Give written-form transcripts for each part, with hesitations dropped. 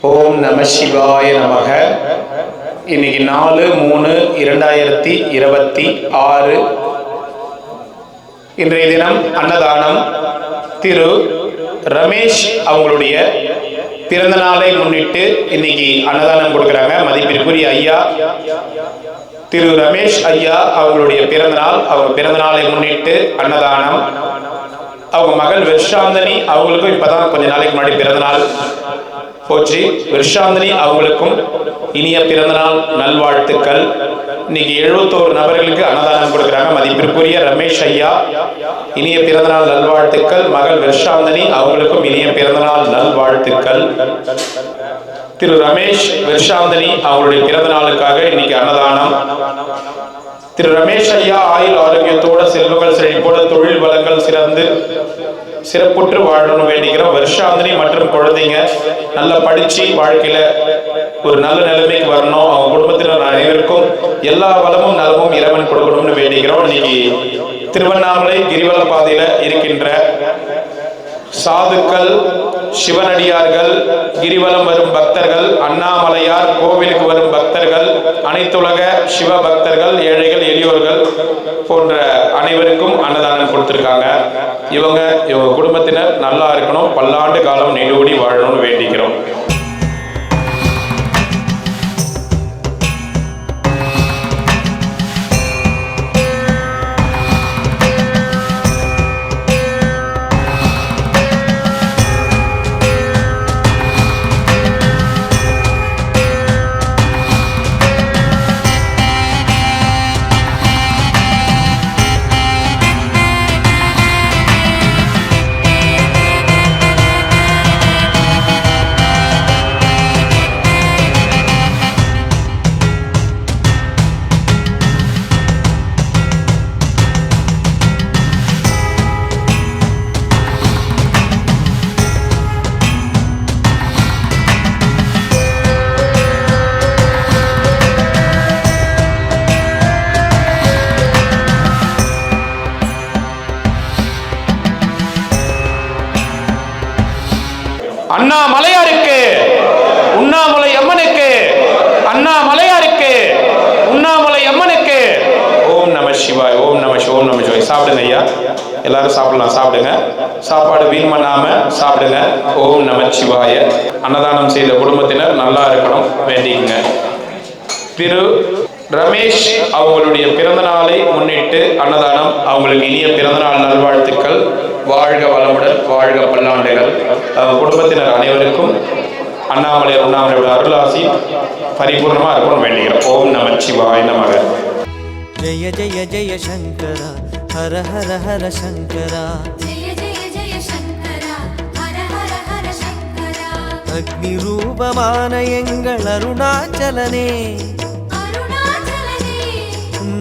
ஓம் நம சிவாய நமக. இன்னைக்கு 4/3/2026 இன்றைய தினம் அன்னதானம். திரு ரமேஷ் அவங்களுடைய பிறந்த நாளை முன்னிட்டு இன்னைக்கு அன்னதானம் கொடுக்குறாங்க. மதிப்பிற்குரிய ஐயா திரு ரமேஷ் ஐயா அவங்களுடைய பிறந்தநாள். அவங்க பிறந்த நாளை முன்னிட்டு அன்னதானம். அவங்க மகள் விர்ஷாந்தனி அவங்களுக்கும் இப்பதான் கொஞ்ச நாளைக்கு முன்னாடி பிறந்தநாள் போச்சு. விர்ஷாந்தனி அவங்களுக்கும் இனிய பிறந்தநாள் நல்வாழ்த்துக்கள். இன்னைக்கு 71 நபர்களுக்கு அன்னதானம் கொடுக்குறாங்க. மதிப்பிற்குரிய ரமேஷ் ஐயா இனிய பிறந்தநாள் நல்வாழ்த்துக்கள். மகள் விர்ஷாந்தனி அவங்களுக்கும் இனிய பிறந்தநாள் நல்வாழ்த்துக்கள். திரு ரமேஷ் விர்ஷாந்தனி அவங்களுடைய பிறந்த நாளுக்காக இன்னைக்கு அன்னதானம். திரு ரமேஷ் ஐயா ஆயுள் ஆரோக்கியத்தோட செல்வங்கள் செழிப்போட தொழில் வளங்கள் சிறப்புற்று வாழணும் வேண்டிக்கிறோம். விர்ஷாந்தனி மற்றும் குழந்தைங்க நல்லா படிச்சு வாழ்க்கையில ஒரு நல்ல நிலைமைக்கு வரணும். அவங்க குடும்பத்தினர் அனைவருக்கும் எல்லா வளமும் நலமும் இறைவன் கொடுக்கணும்னு வேண்டிக்கிறோம். இன்னைக்கு திருவண்ணாமலை கிரிவல பாதையில இருக்கின்ற சாதுக்கள், சிவனடியார்கள், கிரிவலம் வரும் பக்தர்கள், அண்ணாமலையார் கோவிலுக்கு வரும் பக்தர்கள், அனைத்துலக சிவ பக்தர்கள், ஏழைகள், எளியோர்கள் போன்ற அனைவருக்கும் அன்னதானம் கொடுத்திருக்காங்க. இவங்க குடும்பத்தினர் நல்லா இருக்கணும், பல்லாண்டு காலம் நீடூடி வாழணும்னு வேண்டிக்கிறோம். அண்ணாமலையாருக்கு, உண்ணாமலை அம்மனுக்கு, அண்ணாமலையாருக்கு, உண்ணாமலை அம்மனுக்கு. ஓம் நம சிவாய். ஓம் நம சிவாய். ஓம் நம சிவாய். சாப்பிடுங்க ஐயா, எல்லாரும் சாப்பிடலாம். சாப்பிடுங்க, சாப்பாடு வீண் பண்ணாம சாப்பிடுங்க. ஓம் நம சிவாய. அன்னதானம் செய்த குடும்பத்தினர் நல்லா இருக்கணும் வேண்டிக்குங்க. திரு ரமேஷ் அவங்களுடைய பிறந்த நாளை முன்னிட்டு அன்னதானம். அவங்களுக்கு இனிய பிறந்தநாள் நல்வாழ்த்துக்கள். வாழ்க வளமுடன், வாழ்க பல்லாண்டுகள். குடும்பத்தினர் அனைவருக்கும் உண்ணாமலையோட அருளாசி பரிபூர்ணமா இருக்கணும் வேண்டிக்கிறோம். ஓம் நம சிவாய நமக. ஜெய ஜெய ஜெய சங்கர ஹர ஹர ஹர சங்கர. ஜெய ஜெய ஜெய சங்கர ஹர ஹர ஹர சங்கர. அக்னி ரூபமான எங்கள் அருணாச்சலனே,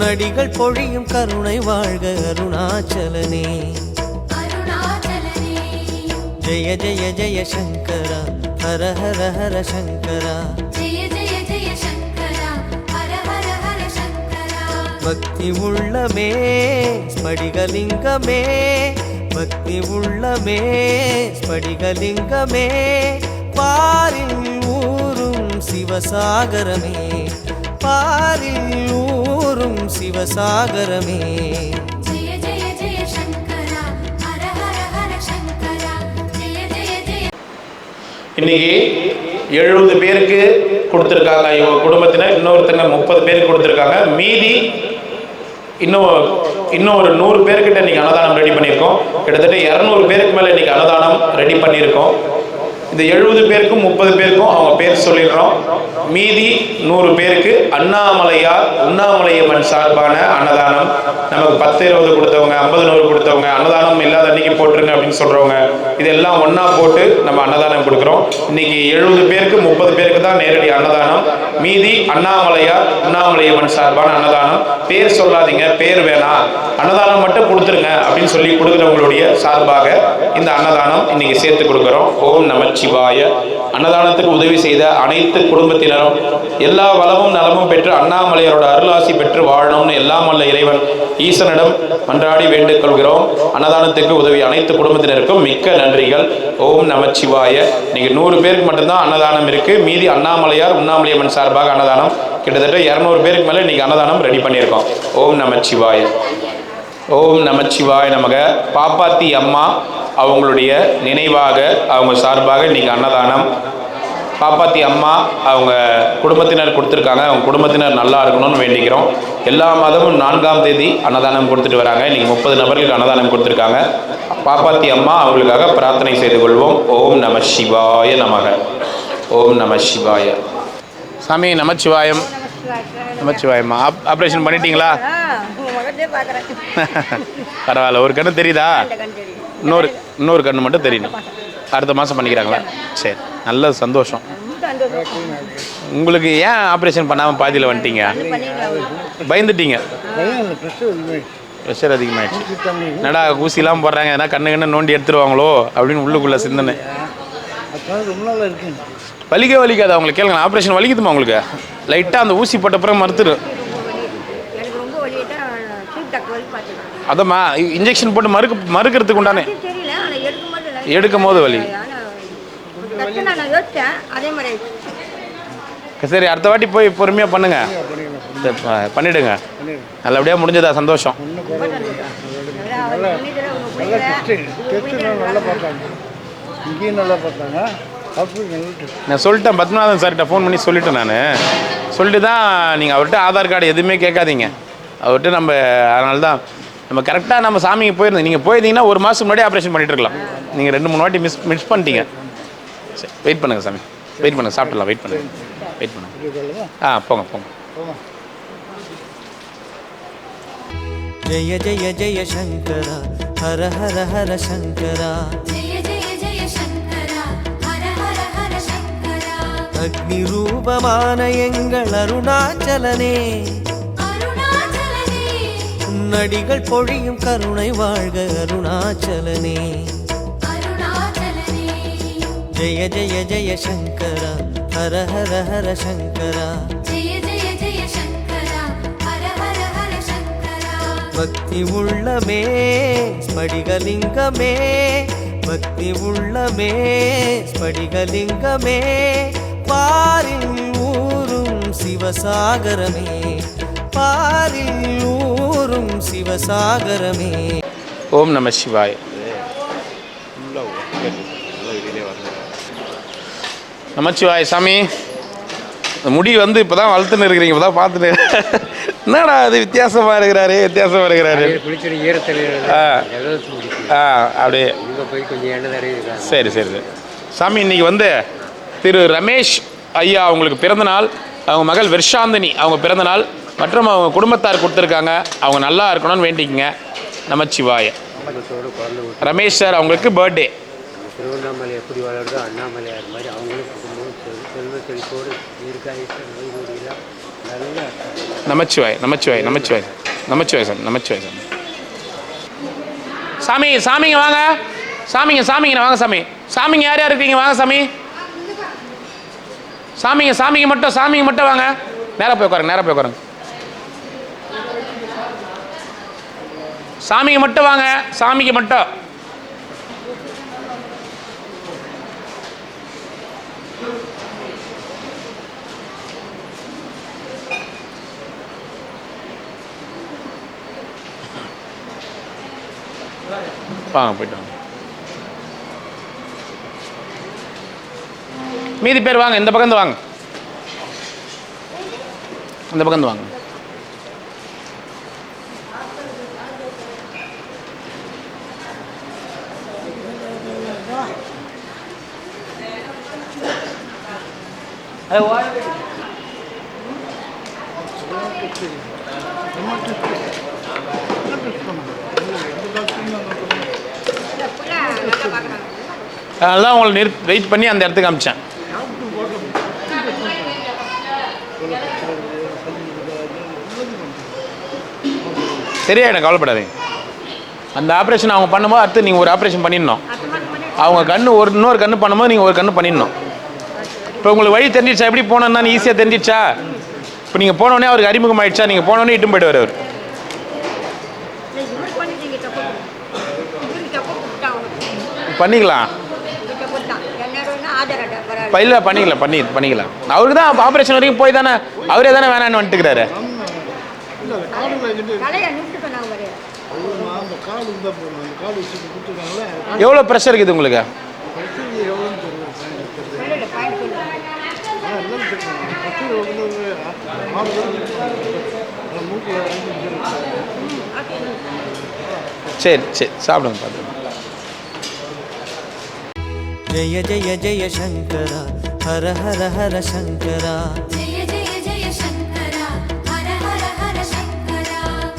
நடிகள் பொழியும் கருணை வாழ்க அருணாச்சலனே. ஜெய ஜெய ஜெய சங்கர ஹர ஹர ஹர சங்கர. ஜெய ஜெய ஜெய சங்கர ஹர ஹர ஹர சங்கர. பக்தி உள்ளமே ஸ்படிகலிங்கமே, பக்தி உள்ளமே ஸ்படிகலிங்கமே, பாரில் ஊரும் சிவசாகரமே, பாரில் ஊரும் சிவசாகரமே. இன்னைக்கு 70 பேருக்கு கொடுத்துருக்காங்க இவங்க குடும்பத்தினர். இன்னொருத்தங்க 30 பேருக்கு கொடுத்துருக்காங்க. மீதி இன்னும் ஒரு 100 பேர்கிட்ட இன்னைக்கு அன்னதானம் ரெடி பண்ணியிருக்கோம். கிட்டத்தட்ட 200 பேருக்கு மேலே இன்னைக்கு அன்னதானம் ரெடி பண்ணியிருக்கோம். இந்த 70 பேருக்கும் 30 பேருக்கும் அவங்க பேர் சொல்லிடுறோம். மீதி 100 பேருக்கு அண்ணாமலையார் உண்ணாமலையம்மன் சார்பான அன்னதானம். நமக்கு 10-20 கொடுத்தவங்க, 50-100 கொடுத்தவங்க, அன்னதானம் இல்லாத அன்னைக்கு போட்டுருங்க அப்படின்னு சொல்றவங்க, இதெல்லாம் ஒன்னா போட்டு நம்ம அன்னதானம் கொடுக்குறோம். இன்னைக்கு 70 பேருக்கு 30 பேருக்கு தான் நேரடி அன்னதானம். மீதி அண்ணாமலையார் உண்ணாமலையம்மன் சார்பான அன்னதானம். பேர் சொல்லாதீங்க, பேர் வேணாம், அன்னதானம் மட்டும் கொடுத்துருங்க அப்படின்னு சொல்லி கொடுக்குறவங்களுடைய சார்பாக இந்த அன்னதானம் இன்னைக்கு சேர்த்து கொடுக்குறோம். ஓம் நம சிவாய. அன்னதானத்துக்கு உதவி செய்த அனைத்து குடும்பத்தினரும் எல்லா வளமும் நலமும் பெற்று அண்ணாமலையாரோட அருளாசி பெற்று வாழணும்னு எல்லாம் வல்ல இறைவன் ஈசனிடம் மன்றாடி வேண்டிக் கொள்கிறோம். அன்னதானத்துக்கு உதவி அனைத்து குடும்பத்தினருக்கும் மிக்க நன்றிகள். ஓம் நமச்சிவாய. இன்னைக்கு 100 பேருக்கு மட்டும்தான் அன்னதானம் இருக்கு. மீதி அண்ணாமலையார் உண்ணாமலையம்மன் சார்பாக அன்னதானம் கிட்டத்தட்ட 200 பேருக்கு மேலே இன்னைக்கு அன்னதானம் ரெடி பண்ணியிருக்கோம். ஓம் நமச்சிவாய. ஓம் நமச்சிவாய நமக. பாப்பாத்தி அம்மா அவங்களுடைய நினைவாக அவங்க சார்பாக இன்னைக்கு அன்னதானம். பாப்பாத்தி அம்மா அவங்க குடும்பத்தினர் கொடுத்துருக்காங்க. அவங்க குடும்பத்தினர் நல்லா இருக்கணும்னு வேண்டிக்கிறோம். எல்லா மாதமும் 4ஆம் தேதி அன்னதானம் கொடுத்துட்டு வராங்க. இன்றைக்கி 30 நபர்களுக்கு அன்னதானம் கொடுத்துருக்காங்க. பாப்பாத்தி அம்மா அவங்களுக்காக பிரார்த்தனை செய்து கொள்வோம். ஓம் நம சிவாய நமக. ஓம் நம சிவாய. சாமி நமச்சிவாயம். நமச்சிவாயம்மா. ஆப்ரேஷன் பண்ணிட்டீங்களா? பரவாயில்ல. ஒரு கண்ணு தெரியுதா? இன்னொரு கண்ணு மட்டும் தெரியணும். அடுத்த மாதம் பண்ணிக்கிறாங்களா? சரி, நல்ல சந்தோஷம். உங்களுக்கு ஏன் ஆப்ரேஷன் பண்ணாமல் பாதியில் வந்துட்டீங்க? பயந்துட்டீங்க? ப்ரெஷர் அதிகமாகிடுச்சு. என்னடா ஊசிலாம் போடுறாங்க, ஏன்னா கண்ணு நோண்டி எடுத்துருவாங்களோ அப்படின்னு உள்ளுக்குள்ளே சிந்தனை. வலிக்காது அவங்களுக்கு. கேளுங்க, ஆப்ரேஷன் வலிக்குதுமா உங்களுக்கு? லைட்டாக அந்த ஊசி போட்ட பிறகு மறுத்துடும். அதம்மா இன்ஜெக்ஷன் போட்டு மறுக்கிறதுக்கு உண்டானே எடுக்கும் போது வலி. சரி, அடுத்த வாட்டி போய் பொறுமையாக பண்ணுங்க. பண்ணிடுங்க. நல்லபடியாக முடிஞ்சதா? சந்தோஷம். நான் சொல்லிட்டேன், பத்மநாதன் சார்கிட்ட ஃபோன் பண்ணி சொல்லிட்டேன். நான் சொல்லிட்டு தான் நீங்கள் அவர்கிட்ட ஆதார் கார்டு எதுவுமே கேட்காதீங்க. அவர்கிட்ட நம்ம அதனால தான் நம்ம கரெக்டாக நம்ம சாமிக்கு போயிருந்தோம். நீங்கள் போயிருந்தீங்கன்னா 1 மாதத்துக்கு முன்னாடி ஆப்ரேஷன் பண்ணிட்டு இருக்கலாம். நீங்கள் 2-3 வாட்டி மிஸ் பண்ணிட்டீங்க. சரி, வெயிட் பண்ணுங்கள் சாமி, வெயிட் பண்ணுங்கள். சாப்பிடலாம், வெயிட் பண்ணுங்கள். போங்க. ஜெய ஜெய ஜெய சங்கர ஹர ஹர ஹர சங்கரா. அக்னி ரூபமான எங்கள் அருணாச்சலனே, நடிகள் பொழியும் கருணை வாழ்க அருணாச்சலனே. ஜெய ஜெய ஜெய சங்கரா ஹர ஹர ஹர சங்கரா. பக்தி உள்ளமே ஸ்படிகலிங்கமே, பக்தி உள்ளமே ஸ்படிகலிங்கமே, பாரில் ஊரும் சிவசாகரமே, பாரில் ஊரும் சிவசாகரமே. ஓம் நம சிவாய. நமச்சிவாய. சாமி, முடி இப்போ தான் வளர்த்துன்னு இருக்கிறீங்க, இப்போ தான் பார்த்துட்டு. என்னடா அது வித்தியாசமாக இருக்கிறாரு. அப்படியே சரி. சாமி, இன்னைக்கு திரு ரமேஷ் ஐயா அவங்களுக்கு பிறந்தநாள். அவங்க மகள் வெர்ஷாந்தினி அவங்க பிறந்தநாள் மற்றும் அவங்க குடும்பத்தார் கொடுத்துருக்காங்க. அவங்க நல்லா இருக்கணும்னு வேண்டிக்கங்க. நமச்சிவாய. ரமேஷ் சார் அவங்களுக்கு பர்த்டே. திருவண்ணாமலை எப்படி வளருதோ அண்ணாமலையார் மாதிரி அவங்களும் குடும்பம் செல்வ செழிப்போடு நல்லா. நமச்சிவாய் சாமி. சாமிங்க வாங்க. சாமிங்க வாங்க. சாமிங்க யார் இருக்கீங்க? வாங்க சாமி. சாமிங்க மட்டும் வாங்க. நேராக போய் உட்காருங்க. சாமிக்கு மட்டும் வாங்க. சாமிக்கு மட்டும். வாங்க, போயிட்டு வாங்க. மீதி பேர் வாங்க. இந்த பக்கம் வாங்க. அதெல்லாம் உங்களை வெயிட் பண்ணி அந்த இடத்துக்கு அமிச்சேன். சரியாயிடும், கவலைப்படாதீங்க. அந்த ஆப்ரேஷன் அவங்க பண்ணும்போது அடுத்து நீங்கள் ஒரு ஆப்ரேஷன் பண்ணிடணும். அவங்க கண்ணு இன்னொரு கண்ணு பண்ணும்போது நீங்கள் ஒரு கண்ணு பண்ணிடணும். இப்போ உங்களுக்கு வழி தெரிஞ்சிடுச்சா, எப்படி போனோம்னா ஈஸியாக தெரிஞ்சிடுச்சா? இப்போ நீங்கள் போனோடனே அவருக்கு அறிமுகம் ஆயிடுச்சா? நீங்கள் போனோடனே இட்டும் போய்ட்டு அவர் பண்ணிக்கலாம். இல்லை பண்ணிக்கலாம். அவருக்கு தான் ஆப்ரேஷன் வரைக்கும் போய் தானே அவரே தானே வேணான்னு வந்துட்டுக்கிறாரு. எவ்வளோ ப்ரெஷர் இருக்குது உங்களுக்கு? சரி சரி சாப்பிடுங்க பார்த்து. ஜெய ஜெய ஜெய சங்கரா ஹர ஹர ஹர சங்கரா.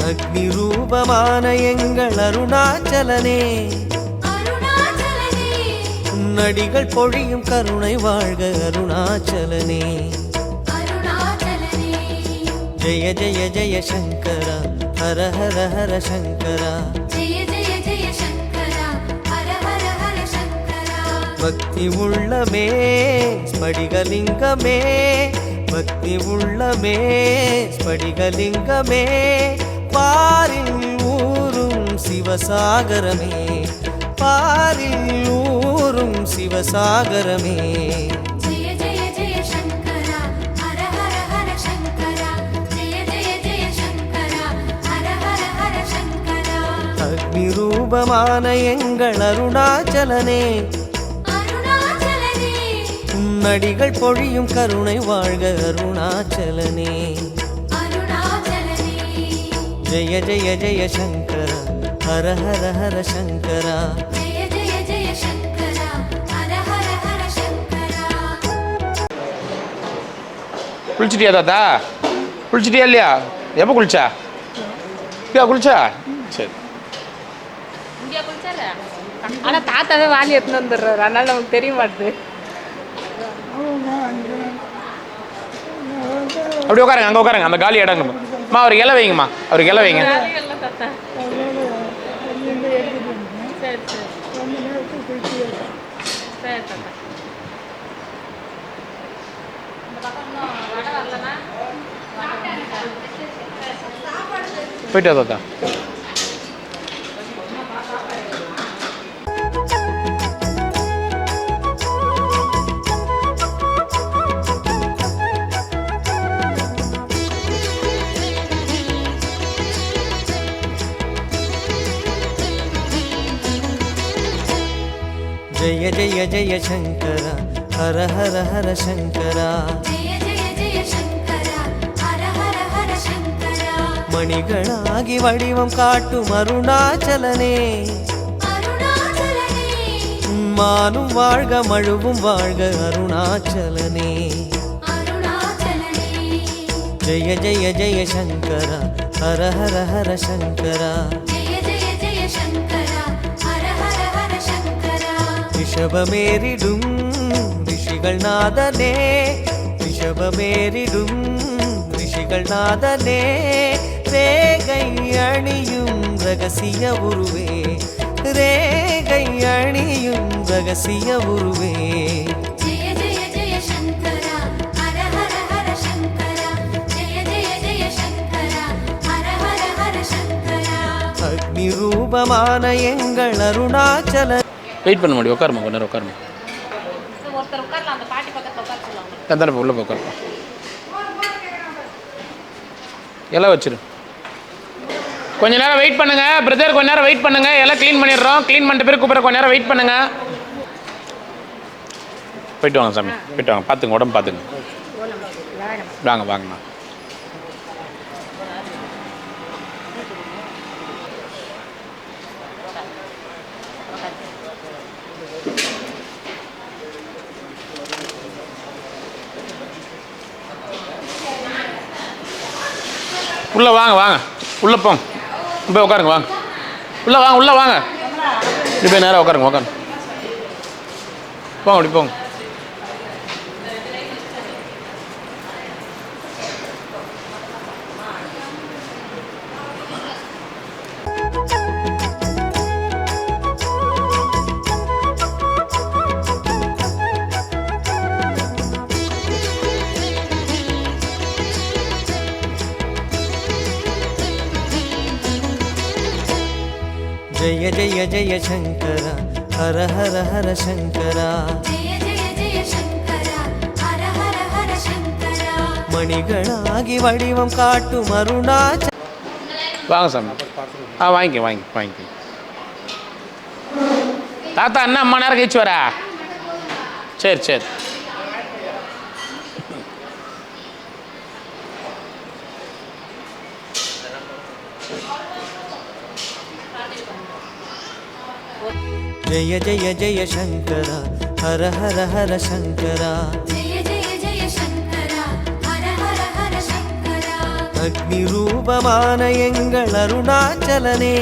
அக்னி ரூபமான எங்கள் அருணாச்சலனே, நடிகள் பொழியும் கருணை வாழ்க அருணாச்சலனே. ஜெய ஜெய ஜெய சங்கரா ஹர ஹர ஹர சங்கரா. பக்தி உள்ளமே ஸ்படிகலிங்கமே, பக்தி உள்ளமே ஸ்படிகலிங்கமே, பாரில் ஊரும் சிவசாகரமே, பாரில் ஊரும் சிவசாகரமே. அக்னி ரூபமான எங்கள் அருணாச்சலனே, நடிகள் பொழியும் கருணை வாழ்க அருணாச்சலனே. ஜெய ஜெய ஜெய சங்கரா ஹர ஹர ஹர சங்கரா. குளிச்சிட்டியா தாத்தா? குளிச்சிட்டியா இல்லையா? எப்போ குளிச்சா? குளிச்சா? சரி. ஆனால் தாத்தாவே வாலி எடுத்துன்னு வந்துடுறாரு, அதனால நமக்கு தெரிய மாட்டுது. அப்படி உட்காருங்க, அங்கே உட்காருங்க, அந்த காலி இடங்கம்மா. அவருக்கு இலை வைங்கம்மா, அவருக்கு இலை வைங்க. போயிட்டு தாத்தா. ஜெய ஜெய ஜெய சங்கரா ஹர ஹர ஹர சங்கரா. மணிகளாகி வடிவம் காட்டும் அருணாச்சலனே, மானும் வாழ்க மழுவும் வாழ்க அருணாச்சலனே. ஜெய ஜெய ஜெய சங்கரா ஹர ஹர ஹர சங்கரா. ரிஷபமேறிடும் ரிஷிகள் நாதனே, ரிஷபமேறிடும் ரிஷிகள் நாதனே, ரேகை அணியும் ரகசிய உருவே, ரேகை அணியும் ரகசிய உருவே. அக்னி ரூபமான எங்கள் அருணாச்சல. வெயிட் பண்ண முடியும், உட்காருமா, கொஞ்ச நேரம் உட்காருமா. தந்தான உள்ள போய் உட்காருமா. எல்லாம் வச்சிரு. கொஞ்ச நேரம் வெயிட் பண்ணுங்க பிரதர், கொஞ்ச நேரம் வெயிட் பண்ணுங்க. எல்லாம் க்ளீன் பண்ணிடுறோம். க்ளீன் பண்ணிட்டு பிறகு கூப்பிட்ற, கொஞ்ச நேரம் வெயிட் பண்ணுங்க. போயிட்டு வாங்க சாமி, போயிட்டு வாங்க. பார்த்துங்க, உடம்பு பார்த்துங்க. வாங்க வாங்கண்ணா. உள்ளே வாங்க வாங்க, உள்ளே போங்க, போய் உட்காருங்க, வாங்க உள்ளே வாங்க, உள்ளே வாங்க, இப்படி போய் நேராக உட்காருங்க, உட்காருங்க, போங்க, அப்படி போங்க. जय जय शङ्कर हर हर हर शङ्कर जय जय जय शङ्कर हर हर हर शङ्कर மணிகளாகி வடிவம் காட்டும் அருணாச்சல வாங்க சாமி. வாங்கிக்க. தாத்தா என்ன அம்மா நேரம் கழிச்சு வரா? சரி. जय जय जय शङ्कर हर हर हर शङ्कर जय जय जय शङ्कर हर हर हर शङ्कर அக்னி ரூபமான எங்கள் அருணாச்சலனே